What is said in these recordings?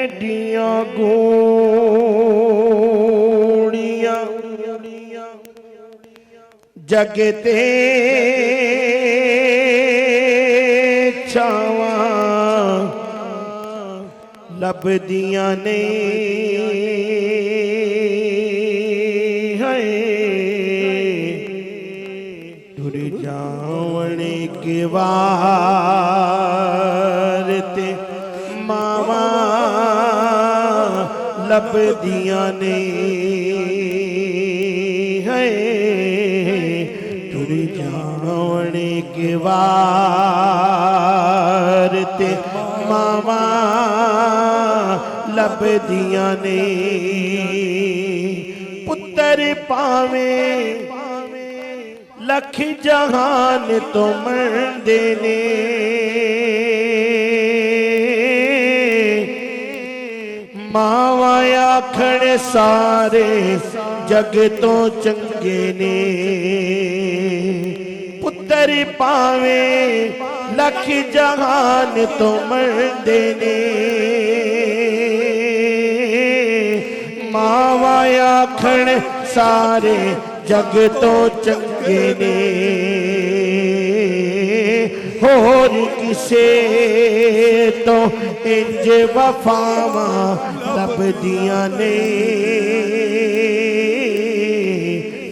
एडियां गोड़ियां जगते छावा लभदियां ने टुर जावणे के वार ते मावा लभदियां ने टुर जावणे के वार ते मावा लभदियां ने पुत्र पावे लख जहान तो मरदे ने मावा आखण सारे जग तो चंगे ने पुत्र पावे लख जहान तो मरदे ने मावा आखण सारे जग तो चंगे ने होर किसे तो इंज वफावा लभदियां ने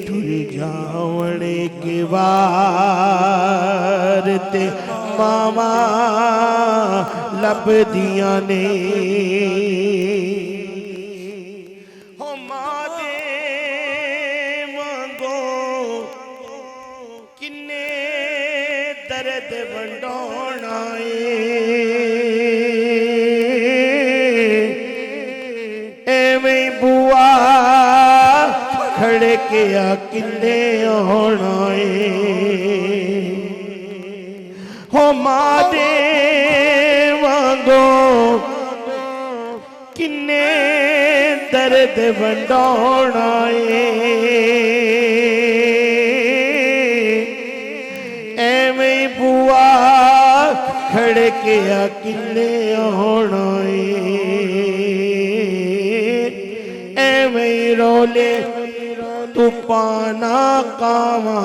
टुर जावणे के वार ते मावा लभदियां ने दर्द वंडोना एवें बुआ खड़े के किन्ने होना हो मां दे वांगो किन्ने दर्द वंडोना बुआ खड़े के किन्ने होना एवें रोले तू पाना कावा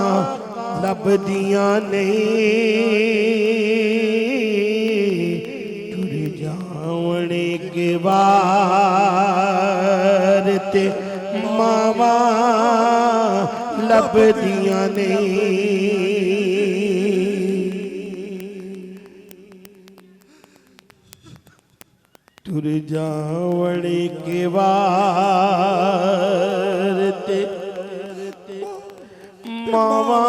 लभदियां नहीं टुर जावणे के वार ते मावा लभदियां नहीं टुर जावणे के वार ते मावा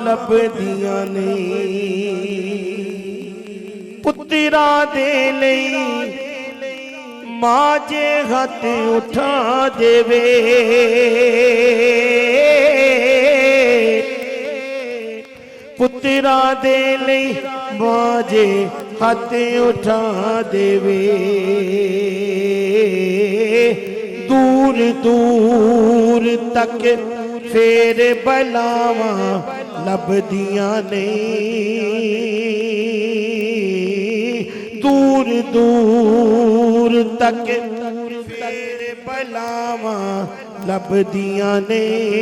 लभदियां नहीं पुत्रा दे लई मां जे हथ उठा देवे पुत्रा दे लई मां जे हाथ उठा देवे दूर दूर तक फेर बलावा लभदियां नहीं दूर दूर तक फेर बलावा लभदियां नहीं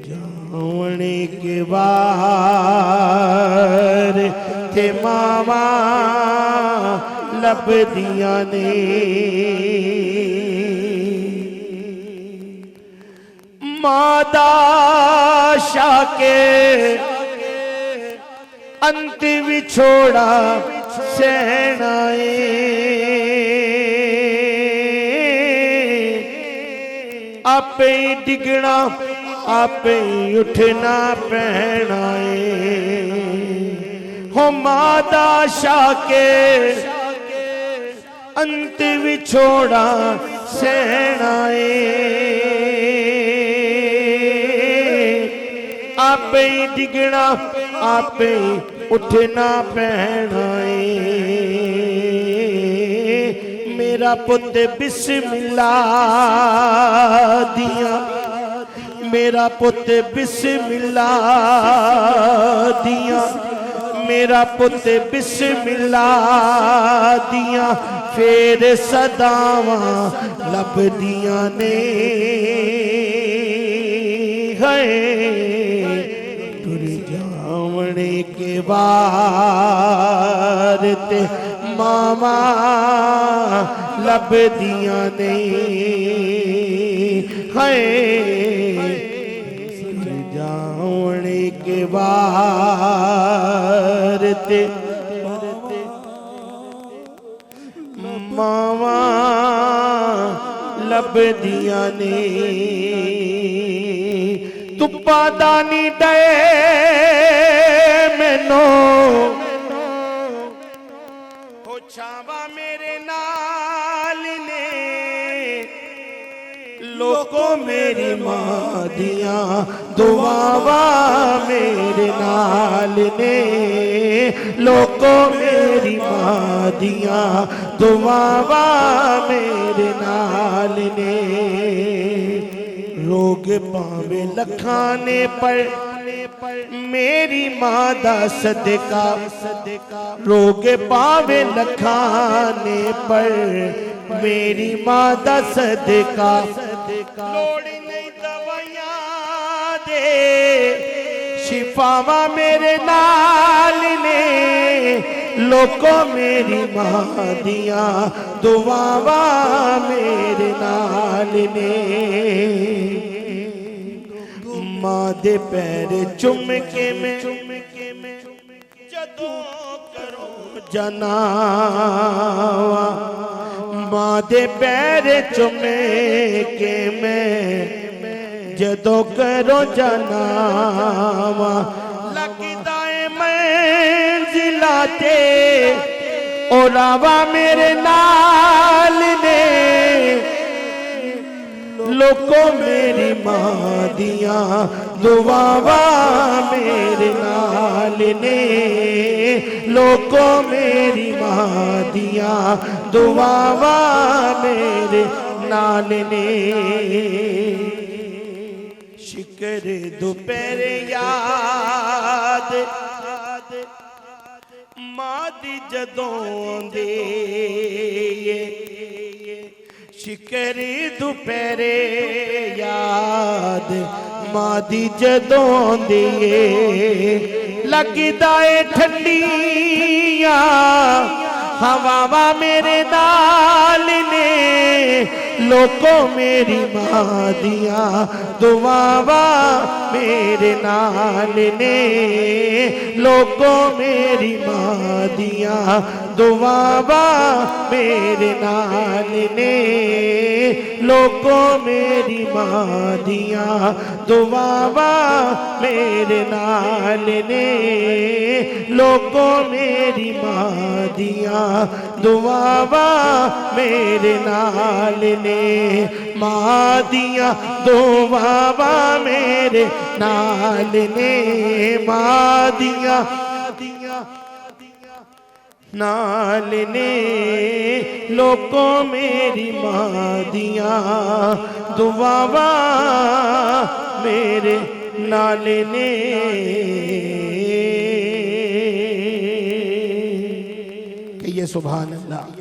जावणे के वार थे मावा लभदियां ने मादा शाके अंत विछोड़ा सहनाए आपे डिगना आपे उठना पैना हो मादा शाके अंत विछोड़ा सहनाए आपे डिगना आपे उठना पैना मेरा पुत बिस्मिल्लाह दिया मेरा पुत बिस्मिल्लाह दिया मेरा पुत बिस्मिल्लाह दिया फिर सदावा लब दिया ने है टुर जावने के बाद ते मामा लब दिया ने है जावने के बाद ते मामा लब दिया ने तुप्पा दानी डे मैनो हो छावा मेरे नाल ने लोको मेरी मां दिया दुआवा मेरे नाल ने लोको मेरी मां दिया दुआवा मेरे नाल ने रोग पावे लखाने पर मेरी मां दा सदका रोग पावे लखाने पर मेरी मां दा सदका लोड़ नहीं दवाइयां दे शिफावा मेरे नाल ने लोको मेरी मां दिया दुआवा मेरे नाल ने मां दे पैर चुम के मैं जदों करो जनावा मां दे पैर चुम के मैं जदों करो जनावा लगदा है मंजिला ते ओ रावा मेरे नाल ने लोको मेरी मां दिया दुआवा मेरे नाल ने लोको मेरी मां दिया दुआवा मेरे नाल ने शिकर दोपहर याद मां दी जदों दे शिकर दोपहर याद मां दी जदों दे लगदा है ठंडिया हवावा मेरे नाल ने लोको मेरी मां दिया दुआवा मेरे नाल ने लोको मेरी मां दिया दुआवा मेरे नाल ने लोको मेरी मां दिया दुआवा मेरे नाल ने लोको मेरी मां दिया दुआवा मेरे नाल ने मां दिया दुआवा मेरे नाल ने मां दिया नाल ने लोको मेरी मां दिया दुआवा मेरे नाल ने कहिए सुभान अल्लाह।